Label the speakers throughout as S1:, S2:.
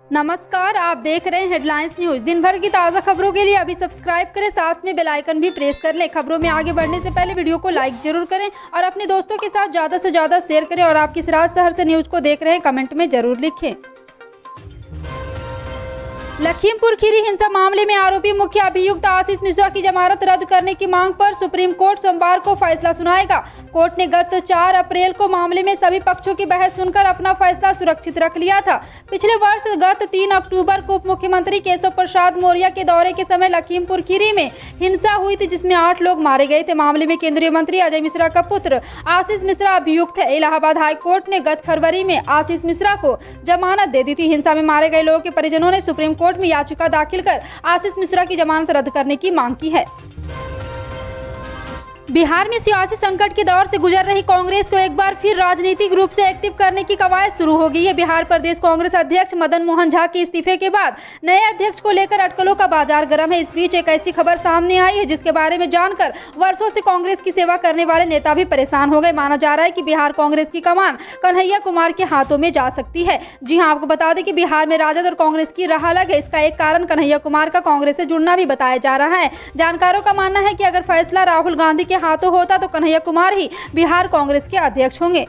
S1: नमस्कार, आप देख रहे हैं हेडलाइंस न्यूज। दिन भर की ताज़ा खबरों के लिए अभी सब्सक्राइब करें, साथ में बेल आइकन भी प्रेस कर लें। खबरों में आगे बढ़ने से पहले वीडियो को लाइक जरूर करें और अपने दोस्तों के साथ ज़्यादा से ज़्यादा शेयर करें। और आप किस राज्य शहर से न्यूज को देख रहे हैं कमेंट में जरूर लिखें। लखीमपुर खीरी हिंसा मामले में आरोपी मुख्य अभियुक्त आशीष मिश्रा की जमानत रद्द करने की मांग पर सुप्रीम कोर्ट सोमवार को फैसला सुनाएगा। कोर्ट ने गत 4 अप्रैल को मामले में सभी पक्षों की बहस सुनकर अपना फैसला सुरक्षित रख लिया था। पिछले वर्ष गत 3 अक्टूबर को उप मुख्यमंत्री केशव प्रसाद मौर्य के दौरे के समय लखीमपुर खीरी में हिंसा हुई थी, जिसमें 8 लोग मारे गए थे। मामले में केंद्रीय मंत्री अजय मिश्रा का पुत्र आशीष मिश्रा अभियुक्त है। इलाहाबाद हाईकोर्ट ने गत फरवरी में आशीष मिश्रा को जमानत दे दी थी। हिंसा में मारे गए लोगों के परिजनों ने सुप्रीम कोर्ट में याचिका दाखिल कर आशीष मिश्रा की जमानत रद्द करने की मांग की है। बिहार में सियासी संकट के दौर से गुजर रही कांग्रेस को एक बार फिर राजनीतिक रूप से एक्टिव करने की कवायद शुरू हो गई है। बिहार प्रदेश कांग्रेस अध्यक्ष मदन मोहन झा के इस्तीफे के बाद नए अध्यक्ष को लेकर अटकलों का बाजार गर्म है। इस बीच एक ऐसी खबर सामने आई है जिसके बारे में जानकर वर्षों से कांग्रेस की सेवा करने वाले नेता भी परेशान हो गए। माना जा रहा है कि बिहार कांग्रेस की कमान कन्हैया कुमार के हाथों में जा सकती है। जी हाँ, आपको बता दें कि बिहार में राजद और कांग्रेस की राह अलग है। इसका एक कारण कन्हैया कुमार का कांग्रेस से जुड़ना भी बताया जा रहा है। जानकारों का मानना है कि अगर फैसला राहुल गांधी के हाथों होता तो कन्हैया कुमार ही बिहार कांग्रेस के अध्यक्ष होंगे।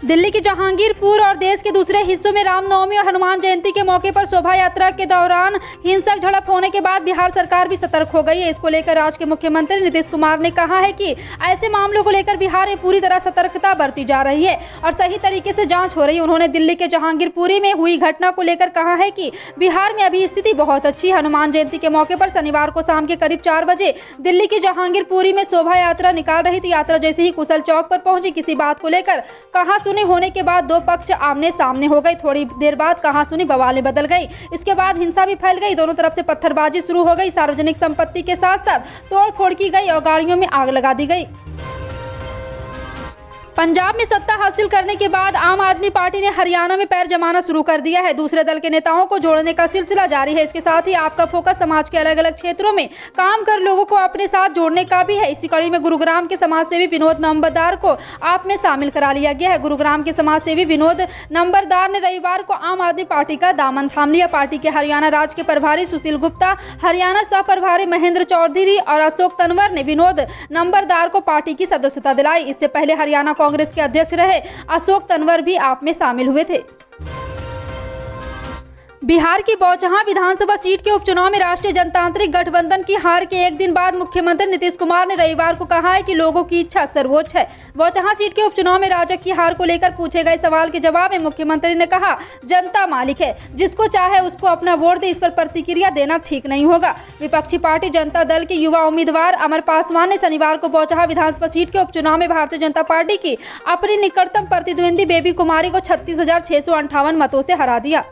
S1: दिल्ली के जहांगीरपुर और देश के दूसरे हिस्सों में रामनवमी और हनुमान जयंती के मौके पर शोभा यात्रा के दौरान हिंसक झड़प होने के बाद बिहार सरकार भी सतर्क हो गई है। इसको लेकर राज्य के मुख्यमंत्री नीतीश कुमार ने कहा है कि ऐसे मामलों को लेकर बिहार में पूरी तरह सतर्कता बरती जा रही है और सही तरीके से जांच हो रही है। उन्होंने दिल्ली के जहांगीरपुरी में हुई घटना को लेकर कहा है कि बिहार में अभी स्थिति बहुत अच्छी है। हनुमान जयंती के मौके पर शनिवार को शाम के करीब 4 बजे दिल्ली की जहांगीरपुरी में शोभा यात्रा निकाल रही थी। यात्रा जैसे ही कुशल चौक पर पहुंची, किसी बात को लेकर कहा सुनी होने के बाद 2 पक्ष आमने सामने हो गए। थोड़ी देर बाद कहा सुनी बवालें बदल गई। इसके बाद हिंसा भी फैल गई। दोनों तरफ से पत्थरबाजी शुरू हो गई। सार्वजनिक संपत्ति के साथ साथ तोड़फोड़ की गई और गाड़ियों में आग लगा दी गई। पंजाब में सत्ता हासिल करने के बाद आम आदमी पार्टी ने हरियाणा में पैर जमाना शुरू कर दिया है। दूसरे दल के नेताओं को जोड़ने का सिलसिला जारी है। इसके साथ ही आपका फोकस समाज के अलग अलग क्षेत्रों में काम कर लोगों को अपने साथ जोड़ने का भी है। इसी कड़ी में गुरुग्राम के समाजसेवी विनोद नंबरदार को आप में शामिल करा लिया गया है। गुरुग्राम के समाजसेवी विनोद नंबरदार ने रविवार को आम आदमी पार्टी का दामन थाम लिया। पार्टी के हरियाणा राज्य के प्रभारी सुशील गुप्ता, हरियाणा सह प्रभारी महेंद्र चौधरी और अशोक तंवर ने विनोद नंबरदार को पार्टी की सदस्यता दिलाई। इससे पहले हरियाणा कांग्रेस के अध्यक्ष रहे अशोक तंवर भी आप में शामिल हुए थे। बिहार की बौचहां विधानसभा सीट के उपचुनाव में राष्ट्रीय जनतांत्रिक गठबंधन की हार के एक दिन बाद मुख्यमंत्री नीतीश कुमार ने रविवार को कहा है कि लोगों की इच्छा सर्वोच्च है। बौचहां सीट के उपचुनाव में राजग की हार को लेकर पूछे गए सवाल के जवाब में मुख्यमंत्री ने कहा, जनता मालिक है, जिसको चाहे उसको अपना वोट दे। इस पर प्रतिक्रिया देना ठीक नहीं होगा। विपक्षी पार्टी जनता दल के युवा उम्मीदवार अमर पासवान ने शनिवार को बौचहां विधानसभा सीट के उपचुनाव में भारतीय जनता पार्टी की अपनी निकटतम प्रतिद्वंदी बेबी कुमारी को 36,658 मतों से हरा दिया।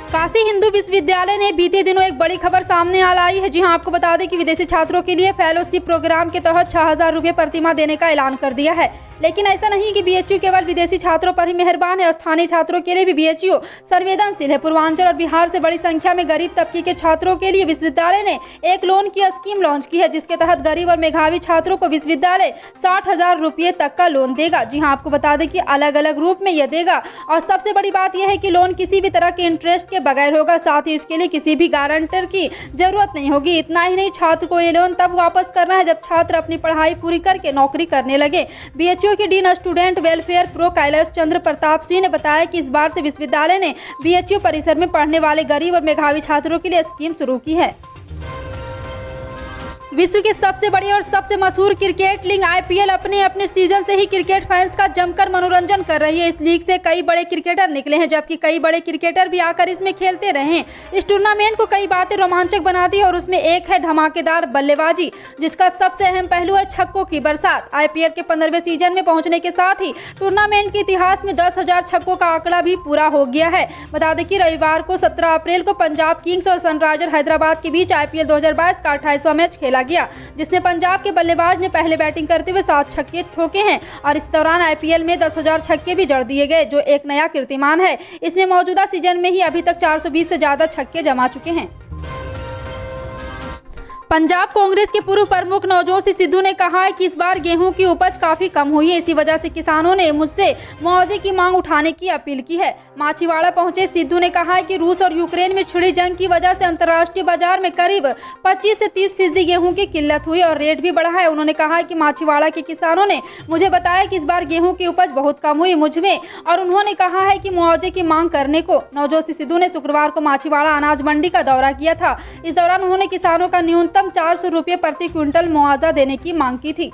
S1: काशी हिंदू विश्वविद्यालय ने बीते दिनों एक बड़ी खबर सामने आई है। जी हां, आपको बता दें कि विदेशी छात्रों के लिए फेलोशिप प्रोग्राम के तहत 6,000 रुपये प्रतिमाह देने का ऐलान कर दिया है। लेकिन ऐसा नहीं कि बीएचयू केवल विदेशी छात्रों पर ही मेहरबान है। स्थानीय छात्रों के लिए भी बीएचयू संवेदनशील है। पूर्वांचल और बिहार से बड़ी संख्या में गरीब तबके के छात्रों के लिए विश्वविद्यालय ने एक लोन की स्कीम लॉन्च की है, जिसके तहत गरीब और मेधावी छात्रों को विश्वविद्यालय 60,000 रुपये तक का लोन देगा। जी हाँ, आपको बता दें कि अलग अलग रूप में यह देगा और सबसे बड़ी बात यह है कि लोन किसी भी तरह के इंटरेस्ट के बगैर होगा। साथ ही इसके लिए किसी भी गारंटर की जरूरत नहीं होगी। इतना ही नहीं, छात्र को ये लोन तब वापस करना है जब छात्र अपनी पढ़ाई पूरी करके नौकरी करने लगे। बीएचयू के dean student welfare prof Kailash Chandra Pratap Singh ने बताया कि इस बार से विश्वविद्यालय ने बीएचयू परिसर में पढ़ने वाले गरीब और मेधावी छात्रों के लिए स्कीम शुरू की है। विश्व के सबसे बड़ी और सबसे मशहूर क्रिकेट लीग आईपीएल अपने सीजन से ही क्रिकेट फैंस का जमकर मनोरंजन कर रही है। इस लीग से कई बड़े क्रिकेटर निकले हैं, जबकि कई बड़े क्रिकेटर भी आकर इसमें खेलते रहे हैं। इस टूर्नामेंट को कई बातें रोमांचक बना दी और उसमें एक है धमाकेदार बल्लेबाजी, जिसका सबसे अहम पहलू है छक्कों की बरसात। आईपीएल के 15वें सीजन में पहुंचने के साथ ही टूर्नामेंट के इतिहास में 10,000 छक्कों का आंकड़ा भी पूरा हो गया है। बता दें कि रविवार को 17 अप्रैल को पंजाब किंग्स और सनराइजर हैदराबाद के बीच आईपीएल 2022 का 28वां मैच खेला गया, जिसमें पंजाब के बल्लेबाज ने पहले बैटिंग करते हुए 7 छक्के ठोके हैं और इस दौरान आईपीएल में 10,000 छक्के भी जड़ दिए गए, जो एक नया कीर्तिमान है। इसमें मौजूदा सीजन में ही अभी तक 420 से ज्यादा छक्के जमा चुके हैं। पंजाब कांग्रेस के पूर्व प्रमुख नवजोत सिद्धू ने कहा है कि इस बार गेहूं की उपज काफी कम हुई है, इसी वजह से किसानों ने मुझसे मुआवजे की मांग उठाने की अपील की है। माछीवाड़ा पहुंचे सिद्धू ने कहा है कि रूस और यूक्रेन में छिड़ी जंग की वजह से अंतर्राष्ट्रीय बाजार में करीब 25 से 30% गेहूं की किल्लत हुई और रेट भी बढ़ा है। उन्होंने कहा है कि माछीवाड़ा के किसानों ने मुझे बताया कि इस बार गेहूं की उपज बहुत कम हुई मुझमें, और उन्होंने कहा है कि मुआवजे की मांग करने को। नवजोत सिद्धू ने शुक्रवार को माछीवाड़ा अनाज मंडी का दौरा किया था। इस दौरान उन्होंने किसानों का न्यूनतम 400 रुपये प्रति क्विंटल मुआवजा देने की मांग की थी।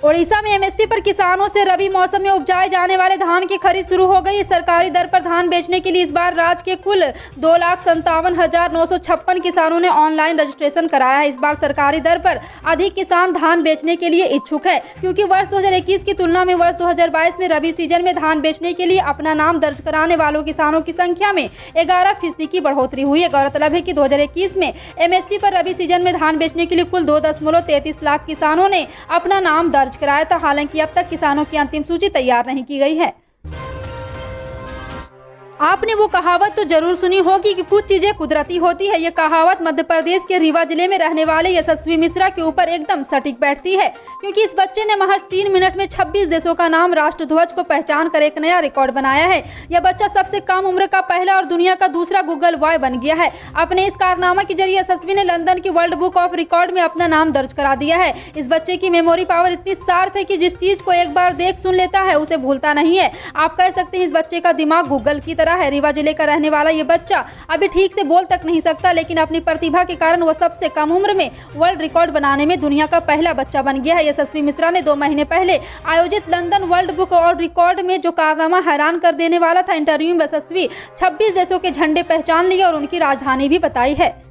S1: ओडिशा में एमएसपी पर किसानों से रबी मौसम में उपजाए जाने वाले धान की खरीद शुरू हो गई। सरकारी दर पर धान बेचने के लिए इस बार राज्य के कुल 2,57,956 किसानों ने ऑनलाइन रजिस्ट्रेशन कराया है। इस बार सरकारी दर पर अधिक किसान धान बेचने के लिए इच्छुक है, क्योंकि वर्ष 2021 की तुलना में वर्ष 2022 में रबी सीजन में धान बेचने के लिए अपना नाम दर्ज कराने वालों किसानों की संख्या में 11% की बढ़ोतरी हुई है। गौरतलब है कि 2021 में एमएसपी पर रबी सीजन में धान बेचने के लिए कुल 2.33 लाख किसानों ने अपना नाम दर्ज कराया था। हालांकि अब तक किसानों की अंतिम सूची तैयार नहीं की गई है। आपने वो कहावत तो जरूर सुनी होगी कि कुछ चीजें कुदरती होती है। ये कहावत मध्य प्रदेश के रीवा जिले में रहने वाले यशस्वी मिश्रा के ऊपर एकदम सटीक बैठती है, क्योंकि इस बच्चे ने महज 3 मिनट में 26 देशों का नाम राष्ट्रध्वज को पहचान कर एक नया रिकॉर्ड बनाया है। यह बच्चा सबसे कम उम्र का पहला और दुनिया का दूसरा गूगल बॉय बन गया है। अपने इस कारनामा के जरिए यशस्वी ने लंदन की वर्ल्ड बुक ऑफ रिकॉर्ड में अपना नाम दर्ज करा दिया है। इस बच्चे की मेमोरी पावर इतनी शार्प है कि जिस चीज को एक बार देख सुन लेता है उसे भूलता नहीं है। आप कह सकते हैं इस बच्चे का दिमाग गूगल की तरह है। रीवा जिले का रहने वाला ये बच्चा अभी ठीक से बोल तक नहीं सकता, लेकिन अपनी प्रतिभा के कारण वह सबसे कम उम्र में वर्ल्ड रिकॉर्ड बनाने में दुनिया का पहला बच्चा बन गया है। यशस्वी मिश्रा ने 2 महीने पहले आयोजित London world book of record में जो कारनामा हैरान कर देने वाला था, इंटरव्यू में यशस्वी 26 देशों के झंडे पहचान लिए और उनकी राजधानी भी बताई है।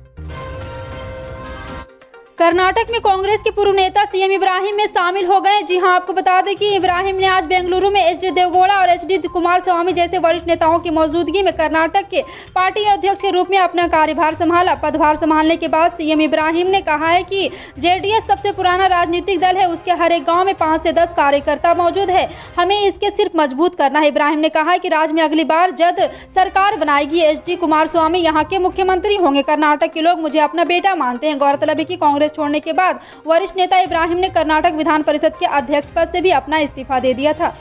S1: कर्नाटक में कांग्रेस के पूर्व नेता सीएम इब्राहिम में शामिल हो गए। जी हां, आपको बता दें कि इब्राहिम ने आज बेंगलुरु में एचडी देवगौड़ा और एचडी कुमारस्वामी जैसे वरिष्ठ नेताओं की मौजूदगी में कर्नाटक के पार्टी अध्यक्ष के रूप में अपना कार्यभार संभाला। पदभार संभालने के बाद सीएम इब्राहिम ने कहा है कि जेडीएस सबसे पुराना राजनीतिक दल है, उसके हर एक गाँव में 5 से 10 कार्यकर्ता मौजूद है, हमें इसके सिर्फ मजबूत करना है। इब्राहिम ने कहा कि राज्य में अगली बार जब सरकार बनाएगी एचडी कुमारस्वामी यहाँ के मुख्यमंत्री होंगे। कर्नाटक के लोग मुझे अपना बेटा मानते हैं। गौरतलब है कि कांग्रेस छोड़ने के बाद वरिष्ठ नेता इब्राहिम ने कर्नाटक विधान परिषद के अध्यक्ष पद से भी अपना इस्तीफा दे दिया था।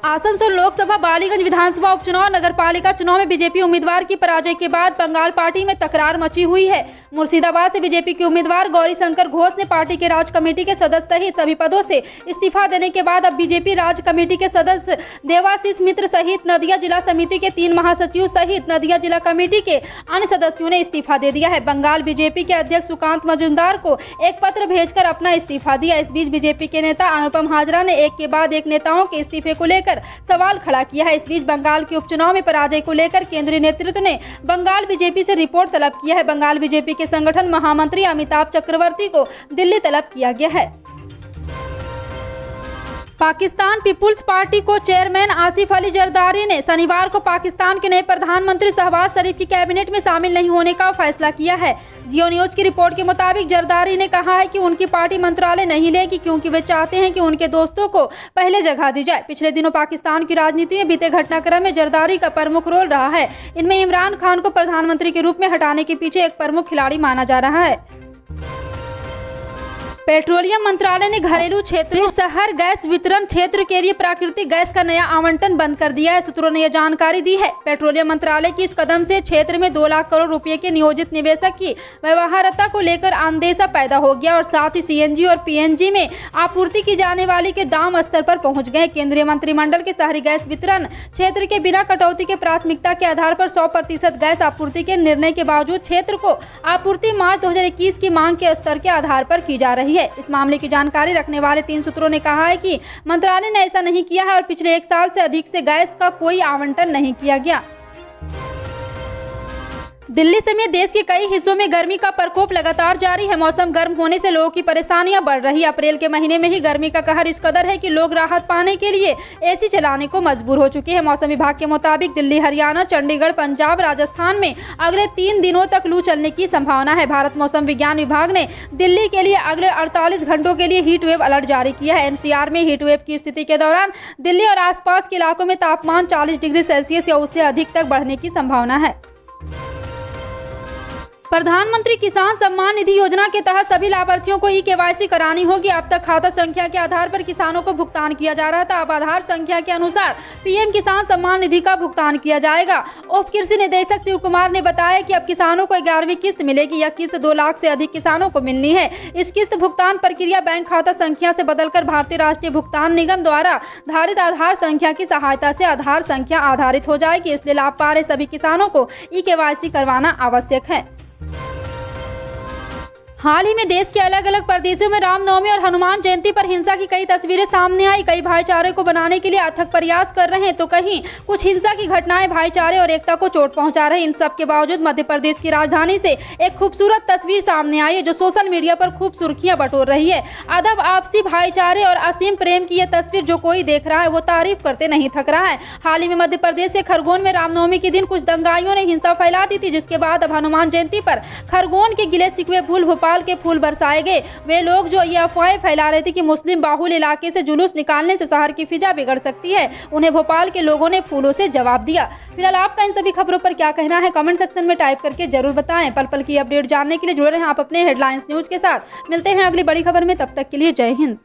S1: आसनसोल लोकसभा, बालीगंज विधानसभा उपचुनाव, नगरपालिका चुनाव में बीजेपी उम्मीदवार की पराजय के बाद बंगाल पार्टी में तकरार मची हुई है। मुर्शिदाबाद से बीजेपी के उम्मीदवार गौरीशंकर घोष ने पार्टी के राज्य कमेटी के सदस्य सहित सभी पदों से इस्तीफा देने के बाद अब बीजेपी राज्य कमेटी के सदस्य देवाशीष मित्र सहित नदिया जिला समिति के 3 महासचिव सहित नदिया जिला कमेटी के अन्य सदस्यों ने इस्तीफा दे दिया है। बंगाल बीजेपी के अध्यक्ष सुकांत मजुमदार को एक पत्र भेजकर अपना इस्तीफा दिया। इस बीच बीजेपी के नेता अनुपम हाजरा ने एक के बाद एक नेताओं के इस्तीफे को लेकर सवाल खड़ा किया है। इस बीच बंगाल के उपचुनाव में पराजय को लेकर केंद्रीय नेतृत्व ने बंगाल बीजेपी से रिपोर्ट तलब किया है। बंगाल बीजेपी के संगठन महामंत्री अमिताभ चक्रवर्ती को दिल्ली तलब किया गया है। पाकिस्तान पीपुल्स पार्टी को चेयरमैन आसिफ अली जरदारी ने शनिवार को पाकिस्तान के नए प्रधानमंत्री शहबाज शरीफ की कैबिनेट में शामिल नहीं होने का फैसला किया है। जियो न्यूज की रिपोर्ट के मुताबिक जरदारी ने कहा है कि उनकी पार्टी मंत्रालय नहीं लेगी, क्योंकि वे चाहते हैं कि उनके दोस्तों को पहले जगह दी जाए। पिछले दिनों पाकिस्तान की राजनीति में बीते घटनाक्रम में जरदारी का प्रमुख रोल रहा है। इनमें इमरान खान को प्रधानमंत्री के रूप में हटाने के पीछे एक प्रमुख खिलाड़ी माना जा रहा है। पेट्रोलियम मंत्रालय ने घरेलू क्षेत्र शहर गैस वितरण क्षेत्र के लिए प्राकृतिक गैस का नया आवंटन बंद कर दिया है। सूत्रों ने यह जानकारी दी है। पेट्रोलियम मंत्रालय की इस कदम से क्षेत्र में 2 लाख करोड़ रुपए के नियोजित निवेशक की व्यवहार्यता को लेकर अंदेशा पैदा हो गया और साथ ही सीएनजी और पीएनजी में आपूर्ति की जाने वाली के दाम स्तर पर पहुंच गए। केंद्रीय मंत्रिमंडल के शहरी गैस वितरण क्षेत्र के बिना कटौती के प्राथमिकता के आधार पर 100% गैस आपूर्ति के निर्णय के बावजूद क्षेत्र को आपूर्ति मार्च 2021 की मांग के स्तर के आधार पर की जा रही है। इस मामले की जानकारी रखने वाले 3 सूत्रों ने कहा है कि मंत्रालय ने ऐसा नहीं किया है और पिछले 1 साल से अधिक से गैस का कोई आवंटन नहीं किया गया। दिल्ली समेत देश के कई हिस्सों में गर्मी का प्रकोप लगातार जारी है। मौसम गर्म होने से लोगों की परेशानियां बढ़ रही है। अप्रैल के महीने में ही गर्मी का कहर इस कदर है कि लोग राहत पाने के लिए एसी चलाने को मजबूर हो चुके हैं। मौसम विभाग के मुताबिक दिल्ली, हरियाणा, चंडीगढ़, पंजाब, राजस्थान में अगले 3 दिनों तक लू चलने की संभावना है। भारत मौसम विज्ञान विभाग ने दिल्ली के लिए अगले 48 घंटों के लिए हीट वेव अलर्ट जारी किया है। एनसीआर में हीट वेव की स्थिति के दौरान दिल्ली और आसपास के इलाकों में तापमान 40 डिग्री सेल्सियस या उससे अधिक तक बढ़ने की संभावना है। प्रधानमंत्री किसान सम्मान निधि योजना के तहत सभी लाभार्थियों को ई-केवाईसी करानी होगी। अब तक खाता संख्या के आधार पर किसानों को भुगतान किया जा रहा था, अब आधार संख्या के अनुसार पीएम किसान सम्मान निधि का भुगतान किया जाएगा। उप कृषि निदेशक शिव कुमार ने बताया कि अब किसानों को 11वीं किस्त मिलेगी। यह किस्त 2 लाख से अधिक किसानों को मिलनी है। इस किस्त भुगतान प्रक्रिया बैंक खाता संख्या से बदलकर भारतीय राष्ट्रीय भुगतान निगम द्वारा धारित आधार संख्या की सहायता से आधार संख्या आधारित हो जाएगी। इसलिए लाभ पा रहे सभी किसानों को ई-केवाईसी करवाना आवश्यक है। हाल ही में देश के अलग अलग प्रदेशों में रामनवमी और हनुमान जयंती पर हिंसा की कई तस्वीरें सामने आई। कई भाईचारे को बनाने के लिए अथक प्रयास कर रहे हैं तो कहीं कुछ हिंसा की घटनाएं भाईचारे और एकता को चोट पहुंचा रहे हैं। इन सब के बावजूद मध्य प्रदेश की राजधानी से एक खूबसूरत तस्वीर सामने आई है जो सोशल मीडिया पर खूब सुर्खियां बटोर रही है। अदब, आपसी भाईचारे और असीम प्रेम की यह तस्वीर जो कोई देख रहा है वो तारीफ करते नहीं थक रहा है। हाल ही में मध्य प्रदेश के खरगोन में रामनवमी के दिन कुछ दंगाइयों ने हिंसा फैला दी थी, जिसके बाद अब हनुमान जयंती पर खरगोन के गिले शिकवे भूल भोपाल के फूल बरसाए गए। वे लोग जो ये अफवाहें फैला रहे थे कि मुस्लिम बाहुल इलाके से जुलूस निकालने से शहर की फिजा बिगड़ सकती है, उन्हें भोपाल के लोगों ने फूलों से जवाब दिया। फिलहाल आपका इन सभी खबरों पर क्या कहना है कमेंट सेक्शन में टाइप करके जरूर बताएं। पल पल की अपडेट जानने के लिए जुड़े रहें आप अपने हेडलाइंस न्यूज के साथ। मिलते हैं अगली बड़ी खबर में, तब तक के लिए जय हिंद।